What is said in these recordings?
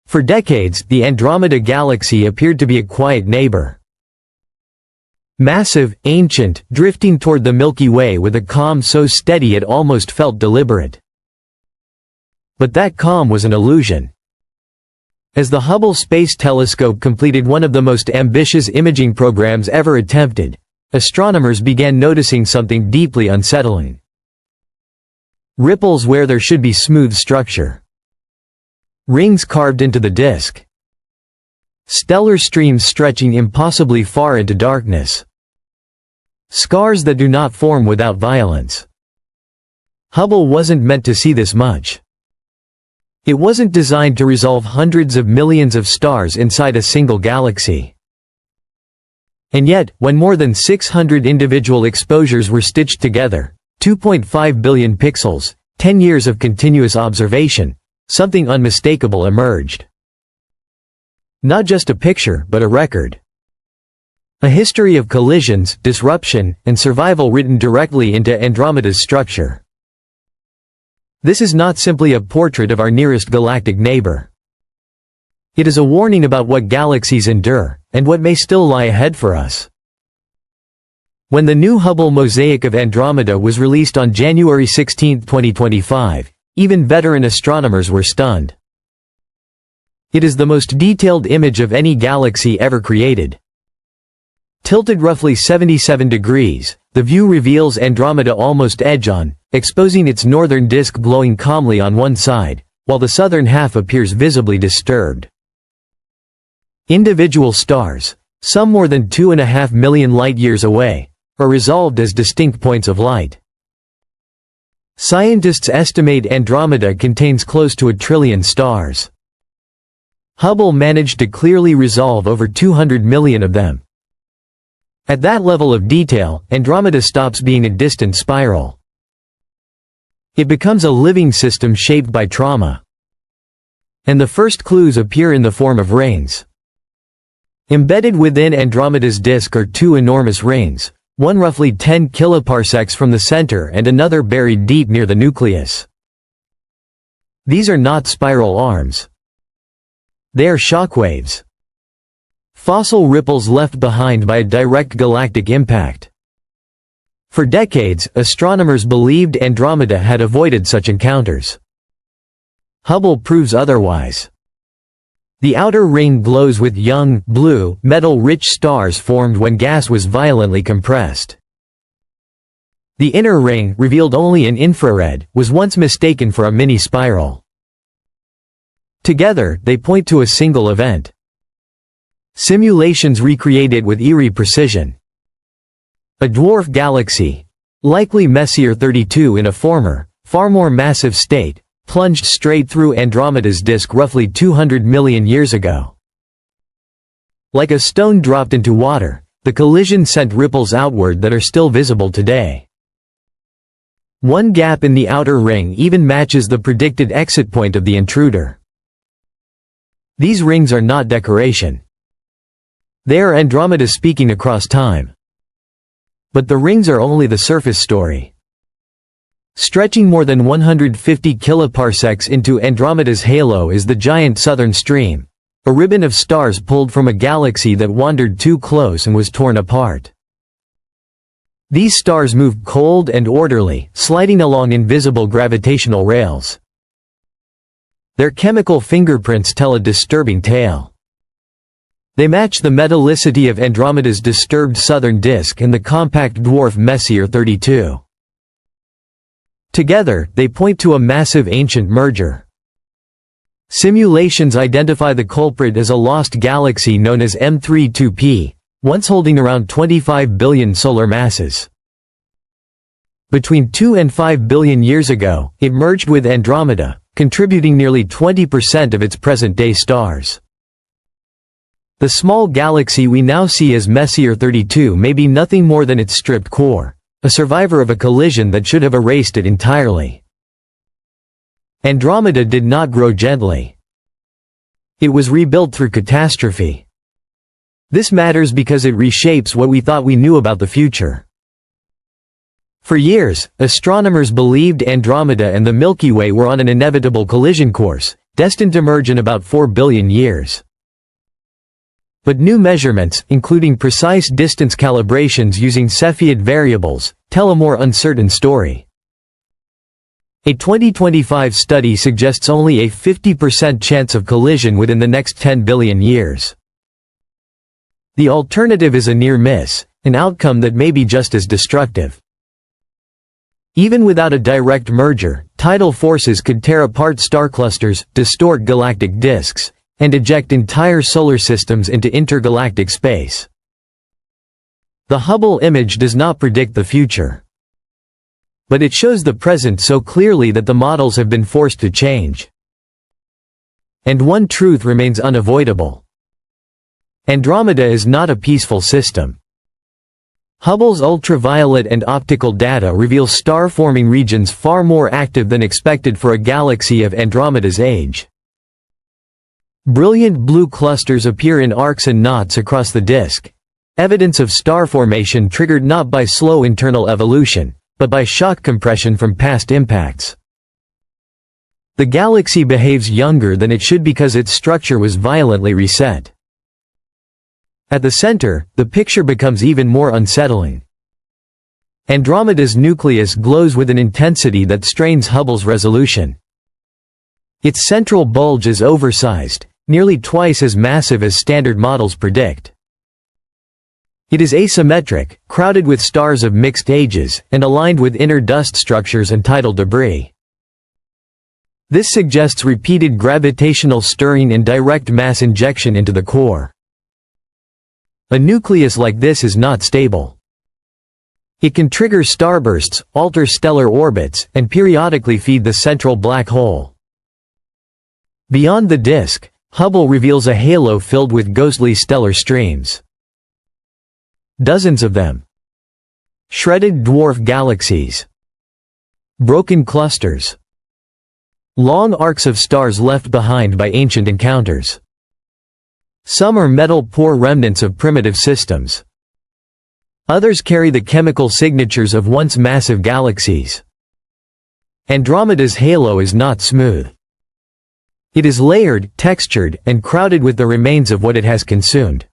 For decades, the Andromeda galaxy appeared to be a quiet neighbor. Massive, ancient, drifting toward the Milky Way with a calm so steady it almost felt deliberate. But that calm was an illusion. As the Hubble Space Telescope completed one of the most ambitious imaging programs ever attempted, astronomers began noticing something deeply unsettling. Ripples where there should be smooth structure. Rings carved into the disk. Stellar streams stretching impossibly far into darkness. Scars that do not form without violence. Hubble wasn't meant to see this much. It wasn't designed to resolve hundreds of millions of stars inside a single galaxy. And yet, when more than 600 individual exposures were stitched together, 2.5 billion pixels, 10 years of continuous observation, something unmistakable emerged. Not just a picture, but a record. A history of collisions, disruption, and survival written directly into Andromeda's structure. This is not simply a portrait of our nearest galactic neighbor. It is a warning about what galaxies endure, and what may still lie ahead for us. When the new Hubble mosaic of Andromeda was released on January 16, 2025, even veteran astronomers were stunned. It is the most detailed image of any galaxy ever created. Tilted roughly 77 degrees, the view reveals Andromeda almost edge-on, exposing its northern disk glowing calmly on one side, while the southern half appears visibly disturbed. Individual stars, some more than 2.5 million light-years away, are resolved as distinct points of light. Scientists estimate Andromeda contains close to 1 trillion stars. Hubble managed to clearly resolve over 200 million of them. At that level of detail, Andromeda stops being a distant spiral. It becomes a living system shaped by trauma. And the first clues appear in the form of rings. Embedded within Andromeda's disk are two enormous rings, one roughly 10 kiloparsecs from the center and another buried deep near the nucleus. These are not spiral arms. They are shockwaves. Fossil ripples left behind by a direct galactic impact. For decades, astronomers believed Andromeda had avoided such encounters. Hubble proves otherwise. The outer ring glows with young, blue, metal-rich stars formed when gas was violently compressed. The inner ring, revealed only in infrared, was once mistaken for a mini-spiral. Together, they point to a single event. Simulations recreate it with eerie precision. A dwarf galaxy, likely Messier 32 in a former, far more massive state, plunged straight through Andromeda's disk roughly 200 million years ago. Like a stone dropped into water, the collision sent ripples outward that are still visible today. One gap in the outer ring even matches the predicted exit point of the intruder. These rings are not decoration. They are Andromeda speaking across time. But the rings are only the surface story. Stretching more than 150 kiloparsecs into Andromeda's halo is the giant southern stream, a ribbon of stars pulled from a galaxy that wandered too close and was torn apart. These stars move cold and orderly, sliding along invisible gravitational rails. Their chemical fingerprints tell a disturbing tale. They match the metallicity of Andromeda's disturbed southern disk and the compact dwarf Messier 32. Together, they point to a massive ancient merger. Simulations identify the culprit as a lost galaxy known as M32P, once holding around 25 billion solar masses. Between 2 and 5 billion years ago, it merged with Andromeda, contributing nearly 20% of its present-day stars. The small galaxy we now see as Messier 32 may be nothing more than its stripped core, a survivor of a collision that should have erased it entirely. Andromeda did not grow gently. It was rebuilt through catastrophe. This matters because it reshapes what we thought we knew about the future. For years, astronomers believed Andromeda and the Milky Way were on an inevitable collision course, destined to merge in about 4 billion years. But new measurements, including precise distance calibrations using Cepheid variables, tell a more uncertain story. A 2025 study suggests only a 50% chance of collision within the next 10 billion years. The alternative is a near miss, an outcome that may be just as destructive. Even without a direct merger, tidal forces could tear apart star clusters, distort galactic disks, and eject entire solar systems into intergalactic space. The Hubble image does not predict the future. But it shows the present so clearly that the models have been forced to change. And one truth remains unavoidable. Andromeda is not a peaceful system. Hubble's ultraviolet and optical data reveal star-forming regions far more active than expected for a galaxy of Andromeda's age. Brilliant blue clusters appear in arcs and knots across the disk, evidence of star formation triggered not by slow internal evolution, but by shock compression from past impacts. The galaxy behaves younger than it should because its structure was violently reset. At the center, the picture becomes even more unsettling. Andromeda's nucleus glows with an intensity that strains Hubble's resolution. Its central bulge is oversized, nearly twice as massive as standard models predict. It is asymmetric, crowded with stars of mixed ages, and aligned with inner dust structures and tidal debris. This suggests repeated gravitational stirring and direct mass injection into the core. A nucleus like this is not stable. It can trigger starbursts, alter stellar orbits, and periodically feed the central black hole. Beyond the disk, Hubble reveals a halo filled with ghostly stellar streams. Dozens of them. Shredded dwarf galaxies. Broken clusters. Long arcs of stars left behind by ancient encounters. Some are metal-poor remnants of primitive systems. Others carry the chemical signatures of once massive galaxies. Andromeda's halo is not smooth. It is layered, textured, and crowded with the remains of what it has consumed.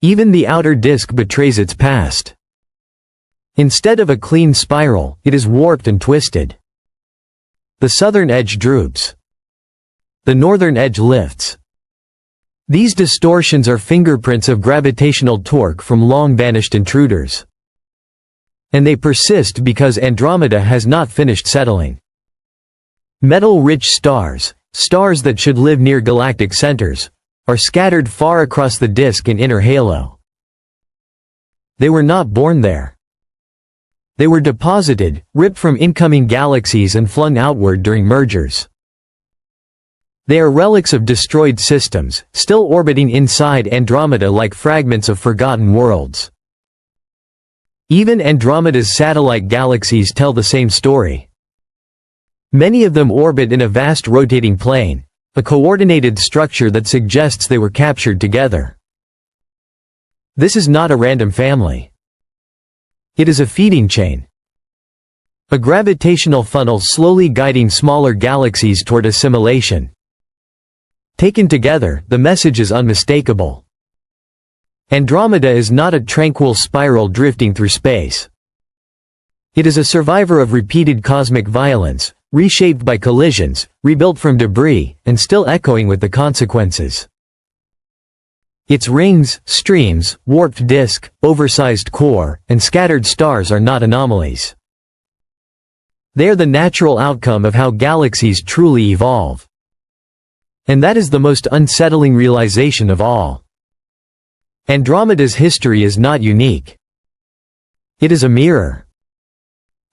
Even the outer disk betrays its past. Instead of a clean spiral, it is warped and twisted. The southern edge droops. The northern edge lifts. These distortions are fingerprints of gravitational torque from long-vanished intruders. And they persist because Andromeda has not finished settling. Metal-rich stars, stars that should live near galactic centers, are scattered far across the disk and inner halo. They were not born there. They were deposited, ripped from incoming galaxies and flung outward during mergers. They are relics of destroyed systems, still orbiting inside Andromeda like fragments of forgotten worlds. Even Andromeda's satellite galaxies tell the same story. Many of them orbit in a vast rotating plane, a coordinated structure that suggests they were captured together. This is not a random family. It is a feeding chain. A gravitational funnel slowly guiding smaller galaxies toward assimilation. Taken together, the message is unmistakable. Andromeda is not a tranquil spiral drifting through space. It is a survivor of repeated cosmic violence, reshaped by collisions, rebuilt from debris, and still echoing with the consequences. Its rings, streams, warped disk, oversized core, and scattered stars are not anomalies. They are the natural outcome of how galaxies truly evolve. And that is the most unsettling realization of all. Andromeda's history is not unique. It is a mirror.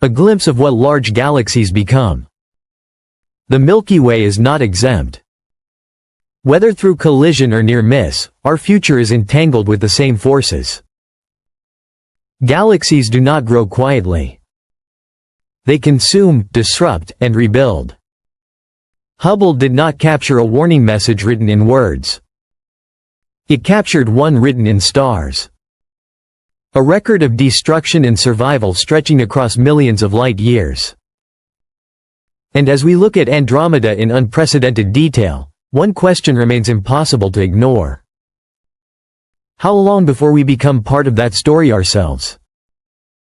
A glimpse of what large galaxies become. The Milky Way is not exempt. Whether through collision or near miss, our future is entangled with the same forces. Galaxies do not grow quietly. They consume, disrupt, and rebuild. Hubble did not capture a warning message written in words. It captured one written in stars. A record of destruction and survival stretching across millions of light years. And as we look at Andromeda in unprecedented detail, one question remains impossible to ignore. How long before we become part of that story ourselves?